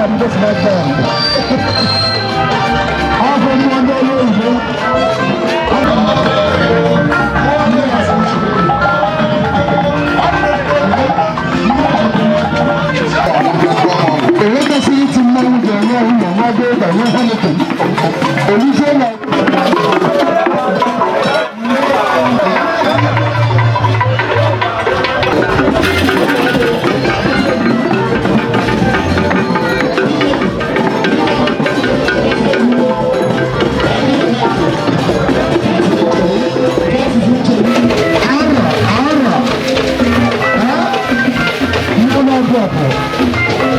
I'm just like that. Half of you on the let us see it in mind. Ara.